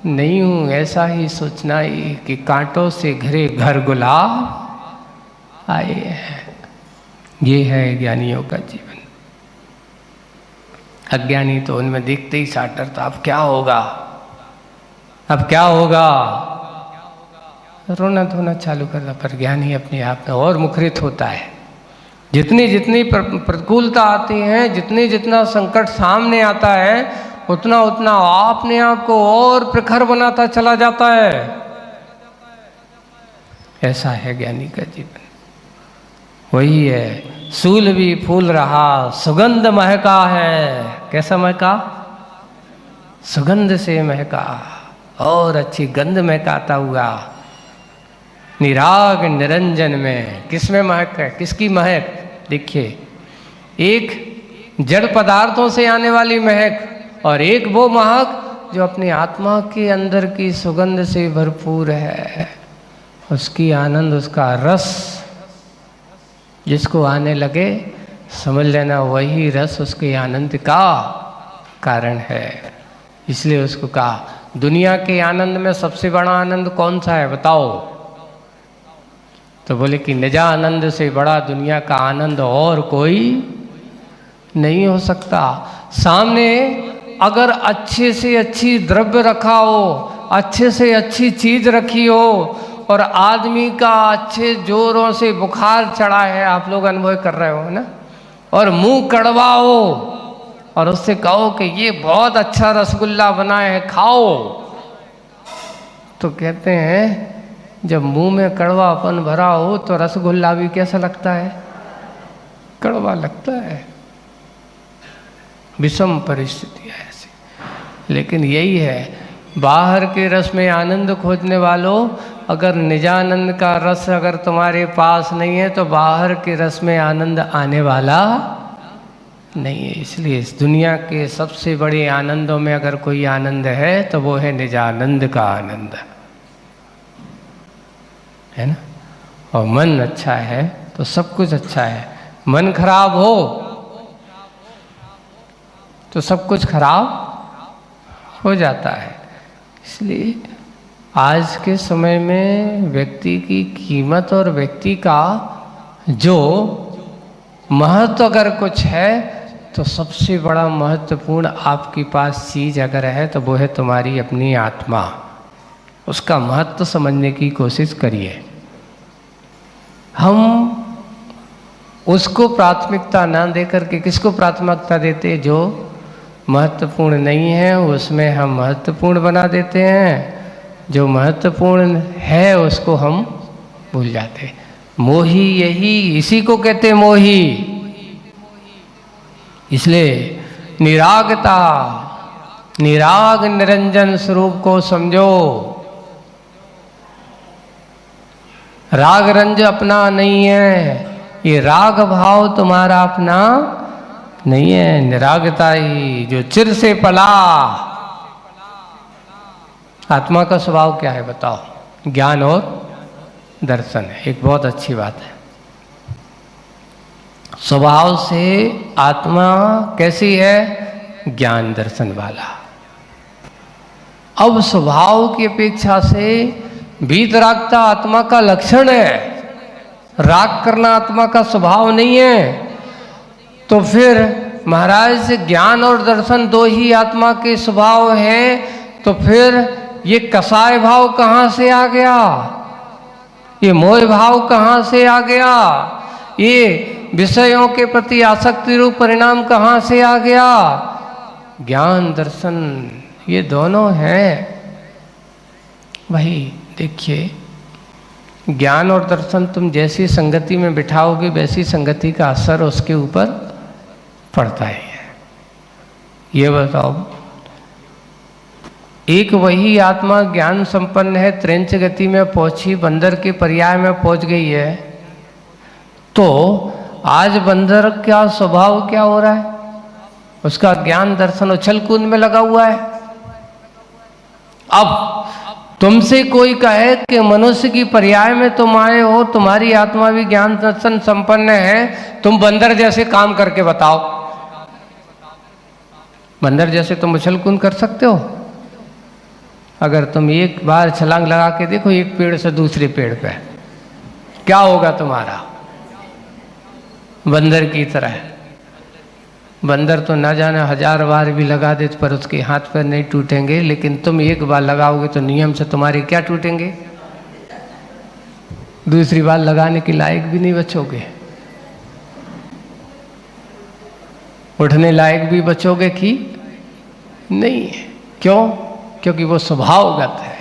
नहीं हूँ ऐसा ही सोचना ही कि कांटों से घिरे घर गुलाब आए हैं। ये है ज्ञानियों का जीवन। अज्ञानी तो उनमें देखते ही साटर था, अब क्या होगा, अब क्या होगा, रोना धोना चालू करता। पर ज्ञानी अपने आप में और मुखरित होता है। जितनी जितनी प्रतिकूलता आती है, जितना संकट सामने आता है, उतना उतना अपने आप को और प्रखर बनाता चला जाता है। ऐसा है ज्ञानी का जीवन। वही है, सूल भी फूल रहा, सुगंध महका है। कैसा महका? सुगंध से महका, और अच्छी गंध महकाता हुआ। निराग निरंजन में किसमें महक है? किसकी महक? देखिए, एक जड़ पदार्थों से आने वाली महक, और एक वो महक जो अपनी आत्मा के अंदर की सुगंध से भरपूर है। उसकी आनंद, उसका रस जिसको आने लगे, समझ लेना वही रस उसके आनंद का कारण है। इसलिए उसको कहा, दुनिया के आनंद में सबसे बड़ा आनंद कौन सा है बताओ? तो बोले कि निजा आनंद से बड़ा दुनिया का आनंद और कोई नहीं हो सकता। सामने अगर अच्छे से अच्छी द्रव्य रखा हो, अच्छे से अच्छी चीज रखी हो, और आदमी का अच्छे जोरों से बुखार चढ़ा है, आप लोग अनुभव कर रहे हो ना, और मुंह कड़वा हो, और उससे कहो कि ये बहुत अच्छा रसगुल्ला बना है, खाओ, तो कहते हैं जब मुंह में कड़वापन भरा हो तो रसगुल्ला भी कैसा लगता है? कड़वा लगता है। विषम परिस्थिति है ऐसी। लेकिन यही है, बाहर के रस में आनंद खोजने वालों, अगर निजानंद का रस अगर तुम्हारे पास नहीं है तो बाहर के रस में आनंद आने वाला नहीं है। इसलिए इस दुनिया के सबसे बड़े आनंदों में अगर कोई आनंद है तो वो है निजानंद का आनंद, है ना। और मन अच्छा है तो सब कुछ अच्छा है। मन खराब हो तो सब कुछ खराब हो जाता है। इसलिए आज के समय में व्यक्ति की कीमत और व्यक्ति का जो महत्व अगर कुछ है, तो सबसे बड़ा महत्वपूर्ण आपके पास चीज अगर है तो वो है तुम्हारी अपनी आत्मा। उसका महत्व समझने की कोशिश करिए। हम उसको प्राथमिकता ना देकर के किसको प्राथमिकता देते? जो महत्वपूर्ण नहीं है उसमें हम महत्वपूर्ण बना देते हैं, जो महत्वपूर्ण है उसको हम भूल जाते। मोही यही, इसी को कहते मोही। इसलिए निरागता, निराग निरंजन स्वरूप को समझो। राग रंज अपना नहीं है, ये राग भाव तुम्हारा अपना नहीं है। निरागता ही जो चिर से पला। आत्मा का स्वभाव क्या है बताओ? ज्ञान और दर्शन है। एक बहुत अच्छी बात है। स्वभाव से आत्मा कैसी है? ज्ञान दर्शन वाला। अब स्वभाव की अपेक्षा से वीतरागता आत्मा का लक्षण है। राग करना आत्मा का स्वभाव नहीं है। तो फिर महाराज ज्ञान और दर्शन दो ही आत्मा के स्वभाव हैं, तो फिर ये कसाय भाव कहाँ से आ गया? ये मोह भाव कहाँ से आ गया? ये विषयों के प्रति आसक्ति रूप परिणाम कहाँ से आ गया? ज्ञान दर्शन ये दोनों हैं। वही देखिए, ज्ञान और दर्शन तुम जैसी संगति में बिठाओगे वैसी संगति का असर उसके ऊपर पड़ता ही है। ये बताओ, एक वही आत्मा ज्ञान संपन्न है, त्रिंच गति में पहुंची, बंदर के पर्याय में पहुंच गई है, तो आज बंदर का स्वभाव क्या हो रहा है? उसका ज्ञान दर्शन उछल कूद में लगा हुआ है। अब तुमसे कोई कहे कि मनुष्य की पर्याय में तुम आए हो, तुम्हारी आत्मा भी ज्ञान दर्शन संपन्न है, तुम बंदर जैसे काम करके बताओ। बंदर जैसे तुम उछल कूद कर सकते हो? अगर तुम एक बार छलांग लगा के देखो एक पेड़ से दूसरे पेड़ पे, क्या होगा तुम्हारा? बंदर की तरह। बंदर तो ना जाने 1000 बार भी लगा दे पर उसके हाथ पैर नहीं टूटेंगे, लेकिन तुम एक बार लगाओगे तो नियम से तुम्हारे क्या टूटेंगे? दूसरी बार लगाने के लायक भी नहीं बचोगे, उठने लायक भी बचोगे कि नहीं? क्यों? क्योंकि वो स्वभावगत है,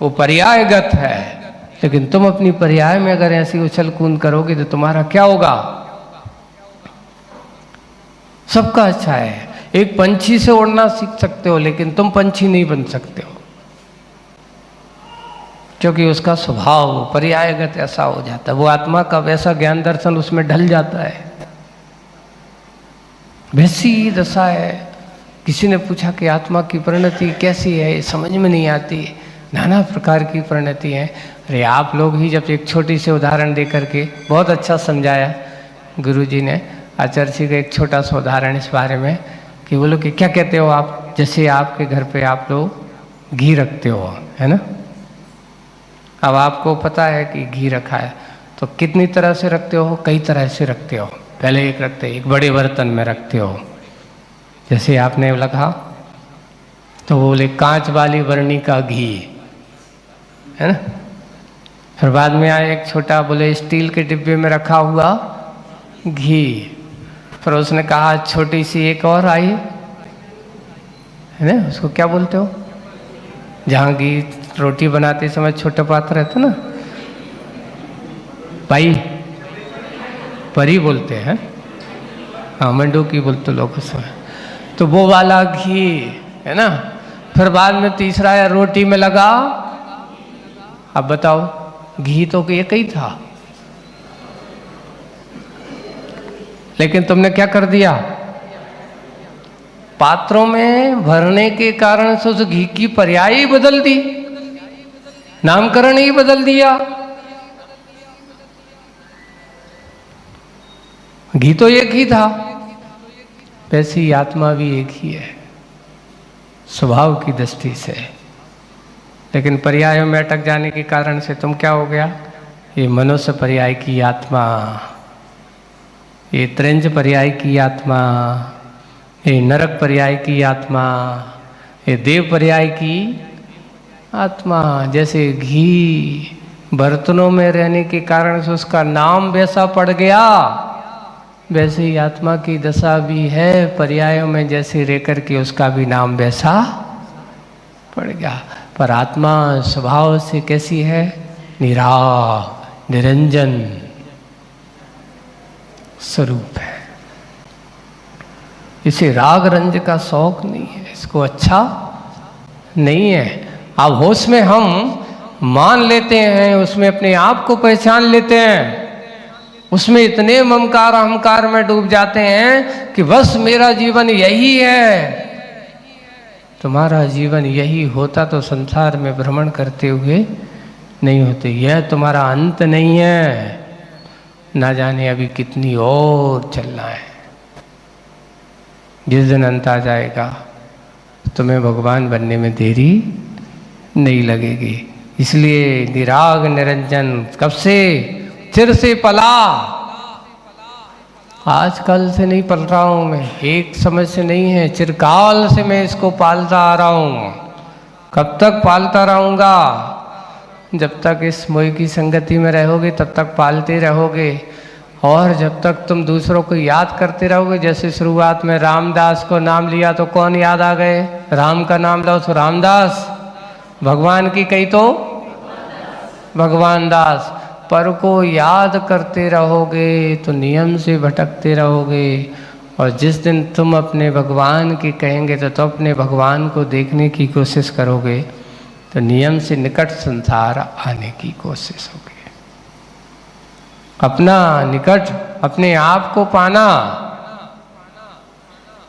वो पर्यायगत है। लेकिन तुम अपनी पर्याय में अगर ऐसी उछल कूद करोगे तो तुम्हारा क्या होगा? सबका अच्छा है। एक पंछी से उड़ना सीख सकते हो, लेकिन तुम पंछी नहीं बन सकते हो, क्योंकि उसका स्वभाव पर्यायगत ऐसा हो जाता है। वो आत्मा का वैसा ज्ञान दर्शन उसमें ढल जाता है। वैसी दशा है। किसी ने पूछा कि आत्मा की परिणति कैसी है, ये समझ में नहीं आती। नाना प्रकार की परिणति है। अरे आप लोग ही जब एक छोटी सी उदाहरण दे करके बहुत अच्छा समझाया गुरुजी ने, आचार्य जी का एक छोटा सा उदाहरण इस बारे में कि वो लोग क्या कहते हो आप, जैसे आपके घर पे आप लोग घी रखते हो, है ना? अब आपको पता है कि घी रखा है, तो कितनी तरह से रखते हो? कई तरह से रखते हो। पहले एक रखते, एक बड़े बर्तन में रखते हो, जैसे आपने लगा तो वो बोले कांच वाली बरनी का घी, है ना? फिर बाद में आया एक छोटा, बोले स्टील के डिब्बे में रखा हुआ घी। फिर उसने कहा छोटी सी एक और आई, है ना? उसको क्या बोलते हो? जहाँ घी रोटी बनाते समय छोटा पात्र रहता ना, पाई, परी बोलते हैं। हाँ, मंडू की बोलते लोग उसमें। तो वो वाला घी, है ना? फिर बाद में तीसरा या रोटी में लगा। अब बताओ, घी तो एक ही था, लेकिन तुमने क्या कर दिया? पात्रों में भरने के कारण से उस घी की पर्याय ही बदल दी, नामकरण ही बदल दिया। घी तो एक ही था, वैसे ही आत्मा भी एक ही है स्वभाव की दृष्टि से। लेकिन पर्यायों में अटक जाने के कारण से तुम क्या हो गया? ये मनुष्य पर्याय की आत्मा, ये त्रिंज पर्याय की आत्मा, ये नरक पर्याय की आत्मा, ये देव पर्याय की आत्मा। जैसे घी बर्तनों में रहने के कारण से उसका नाम वैसा पड़ गया, वैसे ही आत्मा की दशा भी है, पर्यायों में जैसे रह कर के उसका भी नाम वैसा पड़ गया। पर आत्मा स्वभाव से कैसी है? निराग निरंजन स्वरूप है। इसे राग रंज का शौक नहीं है, इसको अच्छा नहीं है। अब होश में हम मान लेते हैं, उसमें अपने आप को पहचान लेते हैं, उसमें इतने ममकार अहंकार में डूब जाते हैं कि बस मेरा जीवन यही है। तुम्हारा जीवन यही होता तो संसार में भ्रमण करते हुए नहीं होते। यह तुम्हारा अंत नहीं है, ना जाने अभी कितनी और चलना है। जिस दिन अंत आ जाएगा तुम्हें भगवान बनने में देरी नहीं लगेगी। इसलिए निराग निरंजन कब से? चिर से पला। आजकल से नहीं पल रहा हूँ मैं, एक समय से नहीं है, चिरकाल से मैं इसको पालता आ रहा हूँ। कब तक पालता रहूँगा? जब तक इस मोह की संगति में रहोगे तब तक पालते रहोगे। और जब तक तुम दूसरों को याद करते रहोगे, जैसे शुरुआत में रामदास को नाम लिया तो कौन याद आ गए? राम का नाम लो तो रामदास, भगवान की कही तो भगवान दास। पर को याद करते रहोगे तो नियम से भटकते रहोगे। और जिस दिन तुम अपने भगवान की कहेंगे तो तुम अपने भगवान को देखने की कोशिश करोगे तो नियम से निकट संसार आने की कोशिश होगी। अपना निकट, अपने आप को पाना,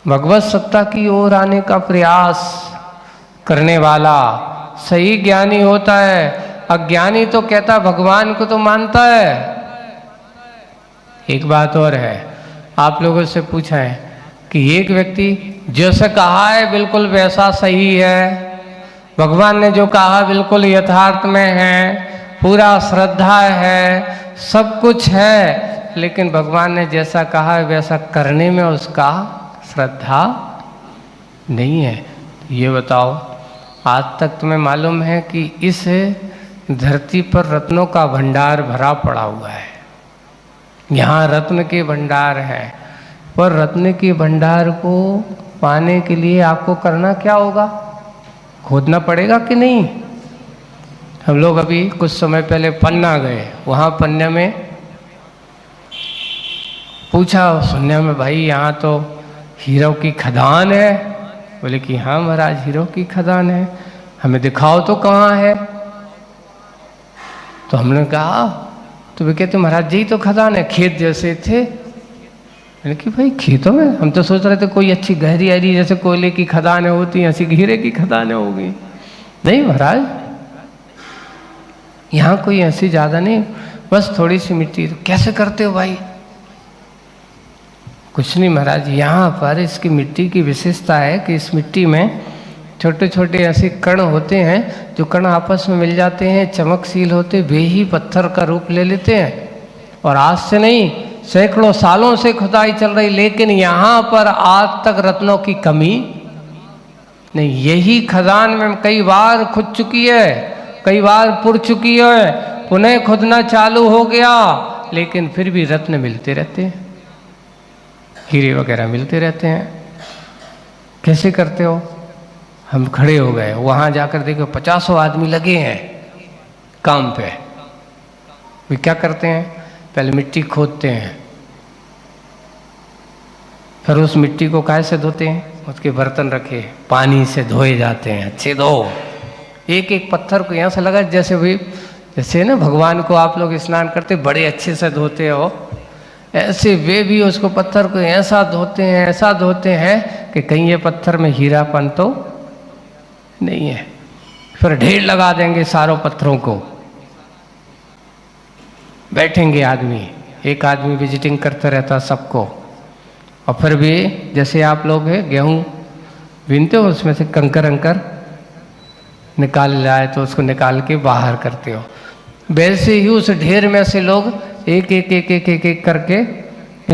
भगवत सत्ता की ओर आने का प्रयास करने वाला सही ज्ञानी होता है। अज्ञानी तो कहता भगवान को तो मानता है। एक बात और है, आप लोगों से पूछा है कि एक व्यक्ति जैसे कहा है बिल्कुल वैसा सही है, भगवान ने जो कहा बिल्कुल यथार्थ में है, पूरा श्रद्धा है, सब कुछ है, लेकिन भगवान ने जैसा कहा है वैसा करने में उसका श्रद्धा नहीं है। ये बताओ, आज तक तुम्हें मालूम है कि इस धरती पर रत्नों का भंडार भरा पड़ा हुआ है। यहाँ रत्न के भंडार है, पर रत्न के भंडार को पाने के लिए आपको करना क्या होगा? खोदना पड़ेगा कि नहीं? हम लोग अभी कुछ समय पहले पन्ना गए, वहाँ पन्ने में पूछा, सुनने में भाई यहाँ तो हीरों की खदान है। बोले कि हाँ महाराज, हीरो की खदान है, हमें दिखाओ तो कहाँ है। तो हमने कहा, तो वे कहते महाराज जी तो खदान है, खेत जैसे थे। मैंने कि भाई खेतों में, हम तो सोच रहे थे कोई अच्छी गहरी गहरी जैसे कोयले की खदानें होती हैं, ऐसी हीरे की खदानें होगी। नहीं महाराज, यहाँ कोई ऐसी ज़्यादा नहीं, बस थोड़ी सी मिट्टी। तो कैसे करते हो भाई? कुछ नहीं महाराज, यहाँ पर इसकी मिट्टी की विशेषता है कि इस मिट्टी में छोटे छोटे ऐसे कण होते हैं, जो कण आपस में मिल जाते हैं, चमकशील होते, वे ही पत्थर का रूप ले लेते हैं। और आज से नहीं, सैकड़ों सालों से खुदाई चल रही, लेकिन यहाँ पर आज तक रत्नों की कमी नहीं। यही खदान में कई बार खुद चुकी है, कई बार पुर चुकी है, पुनः खुदना चालू हो गया, लेकिन फिर भी रत्न मिलते रहते हैं, हीरे वगैरह मिलते रहते हैं। कैसे करते हो? हम खड़े हो गए, वहाँ जाकर देखो 50 आदमी लगे हैं काम पे। वे क्या करते हैं? पहले मिट्टी खोदते हैं, फिर उस मिट्टी को काहे से धोते हैं? उसके बर्तन रखे, पानी से धोए जाते हैं, अच्छे धो। एक एक पत्थर को यहाँ से लगा, जैसे ना भगवान को आप लोग स्नान करते बड़े अच्छे से धोते हो, ऐसे वे भी उसको पत्थर को ऐसा धोते हैं, ऐसा धोते हैं कि कहीं ये पत्थर में हीरापन तो नहीं है। फिर ढेर लगा देंगे सारों पत्थरों को, बैठेंगे आदमी, एक आदमी विजिटिंग करते रहता सबको। और फिर भी जैसे आप लोग हैं गेहूँ बीनते हो, उसमें से कंकर अंकर निकाल लाए तो उसको निकाल के बाहर करते हो, वैसे ही उस ढेर में से लोग एक एक एक एक एक एक करके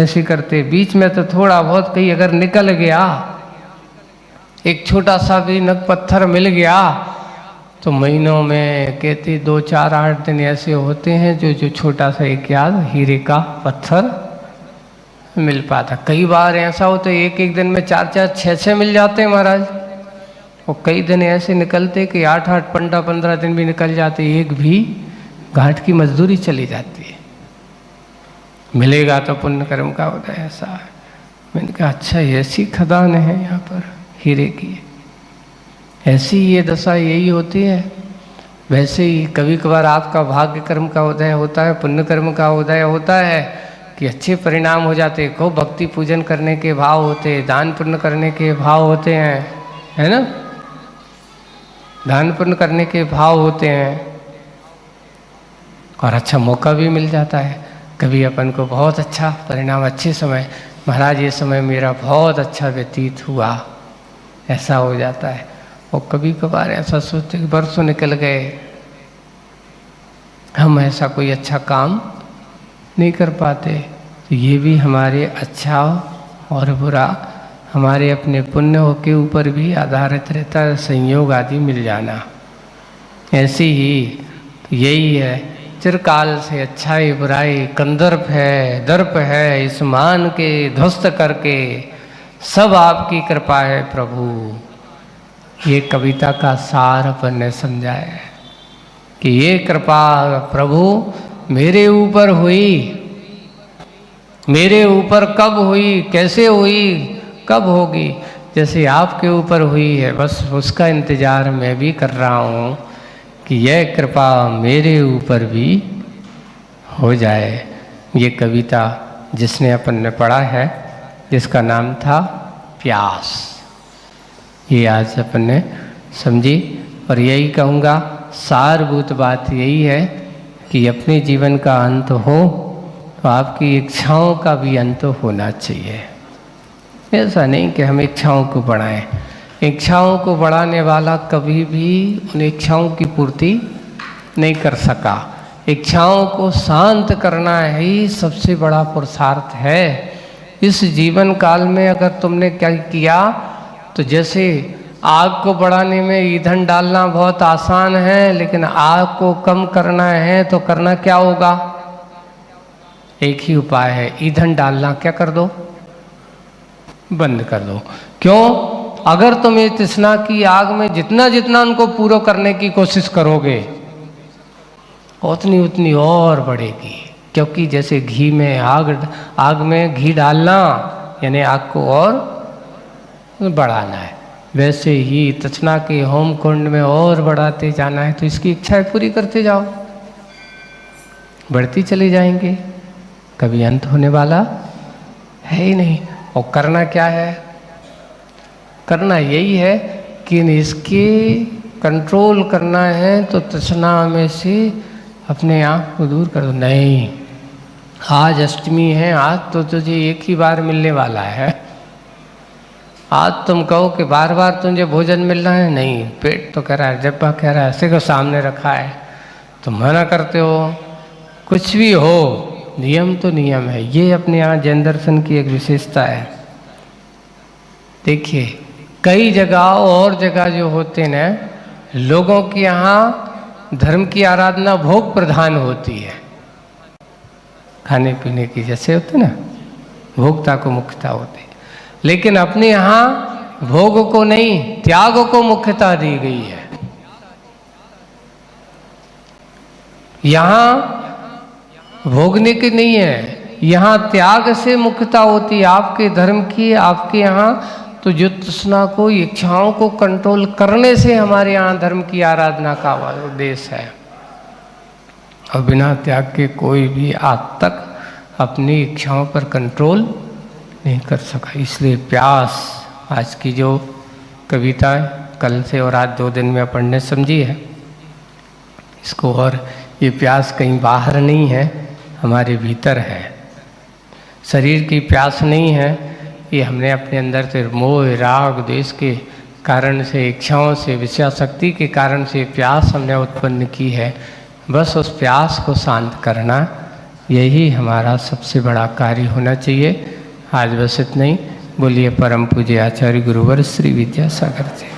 ऐसे करते। बीच में तो थोड़ा बहुत कहीं अगर निकल गया, एक छोटा सा भी नग पत्थर मिल गया, तो महीनों में कहते 2, 4, 8 दिन ऐसे होते हैं जो छोटा सा एक याद हीरे का पत्थर मिल पाता। कई बार ऐसा होता है एक एक दिन में 4, 4, 6, 6 मिल जाते हैं महाराज। और कई दिन ऐसे निकलते कि 8, 8, 15 दिन भी निकल जाते, एक भी घाट की मजदूरी चली जाती है। मिलेगा तो पुण्य कर्म का होता है, ऐसा है। मैंने कहा अच्छा, ऐसी खदान है यहाँ पर हीरे की, ऐसी ये दशा यही होती है। वैसे ही कभी कभार आपका भाग्य कर्म का उदय होता है, पुण्य कर्म का उदय होता है कि अच्छे परिणाम हो जाते, खूब भक्ति पूजन करने के भाव होते, दान पुण्य करने के भाव होते हैं, है ना, दान पुण्य करने के भाव होते हैं, और अच्छा मौका भी मिल जाता है। कभी अपन को बहुत अच्छा परिणाम, अच्छे समय, महाराज ये समय मेरा बहुत अच्छा व्यतीत हुआ, ऐसा हो जाता है। और कभी कभार ऐसा सोचते कि बरसों निकल गए, हम ऐसा कोई अच्छा काम नहीं कर पाते। तो ये भी हमारे अच्छा और बुरा, हमारे अपने पुण्य के ऊपर भी आधारित रहता है, संयोग आदि मिल जाना। ऐसे ही तो यही है, चिरकाल से अच्छाई बुराई कंदर्प है, दर्प है, इस मान के ध्वस्त करके सब आपकी कृपा है प्रभु। ये कविता का सार अपन ने समझा है कि ये कृपा प्रभु मेरे ऊपर हुई, मेरे ऊपर कब हुई, कैसे हुई, कब होगी, जैसे आपके ऊपर हुई है, बस उसका इंतज़ार मैं भी कर रहा हूँ कि यह कृपा मेरे ऊपर भी हो जाए। ये कविता जिसने अपन ने पढ़ा है, जिसका नाम था प्यास, ये आज अपन ने समझी। और यही कहूँगा, सारभूत बात यही है कि अपने जीवन का अंत हो तो आपकी इच्छाओं का भी अंत होना चाहिए। ऐसा नहीं कि हम इच्छाओं को बढ़ाएं, इच्छाओं को बढ़ाने वाला कभी भी उन इच्छाओं की पूर्ति नहीं कर सका। इच्छाओं को शांत करना ही सबसे बड़ा पुरुषार्थ है। इस जीवन काल में अगर तुमने क्या किया, तो जैसे आग को बढ़ाने में ईंधन डालना बहुत आसान है, लेकिन आग को कम करना है तो करना क्या होगा? एक ही उपाय है, ईंधन डालना क्या कर दो, बंद कर दो। क्यों? अगर तुम ये तृष्णा की आग में जितना जितना उनको पूरा करने की कोशिश करोगे, उतनी उतनी और बढ़ेगी। क्योंकि जैसे घी में आग में घी डालना यानी आग को और बढ़ाना है, वैसे ही तृष्णा के होम कुंड में और बढ़ाते जाना है। तो इसकी इच्छाएं पूरी करते जाओ, बढ़ती चली जाएंगे, कभी अंत होने वाला है ही नहीं। और करना क्या है? करना यही है कि इसके कंट्रोल करना है, तो तृष्णा में से अपने आप को दूर कर दो। नहीं, आज अष्टमी है, आज तो तुझे एक ही बार मिलने वाला है। आज तुम कहो कि बार बार तुझे भोजन मिलना है, नहीं, पेट तो कह रहा है, जब्बा कह रहा है, ऐसे को सामने रखा है, तुम मना करते हो। कुछ भी हो, नियम तो नियम है। ये अपने यहाँ जैन दर्शन की एक विशेषता है। देखिए, कई जगह और जगह जो होते ना, लोगों के यहाँ धर्म की आराधना भोग प्रधान होती है, खाने पीने की जैसे होते ना, भोक्ता को मुख्यता होती है। लेकिन अपने यहाँ भोग को नहीं, त्याग को मुख्यता दी गई है। यहाँ भोगने की नहीं है, यहाँ त्याग से मुख्यता होती है आपके धर्म की। आपके यहाँ तो जो तृष्णा को, इच्छाओं को कंट्रोल करने से हमारे यहाँ धर्म की आराधना का उद्देश्य है। और बिना त्याग के कोई भी आज तक अपनी इच्छाओं पर कंट्रोल नहीं कर सका। इसलिए प्यास, आज की जो कविता कल से और आज 2 दिन में पढ़ने समझी है इसको, और ये प्यास कहीं बाहर नहीं है, हमारे भीतर है। शरीर की प्यास नहीं है, ये हमने अपने अंदर से मोह, राग, द्वेष के कारण से, इच्छाओं से, विषयाशक्ति के कारण से प्यास हमने उत्पन्न की है। बस उस प्यास को शांत करना, यही हमारा सबसे बड़ा कार्य होना चाहिए। आज बस इतना ही। बोलिए परम पूज्य आचार्य गुरुवर श्री विद्यासागर जी।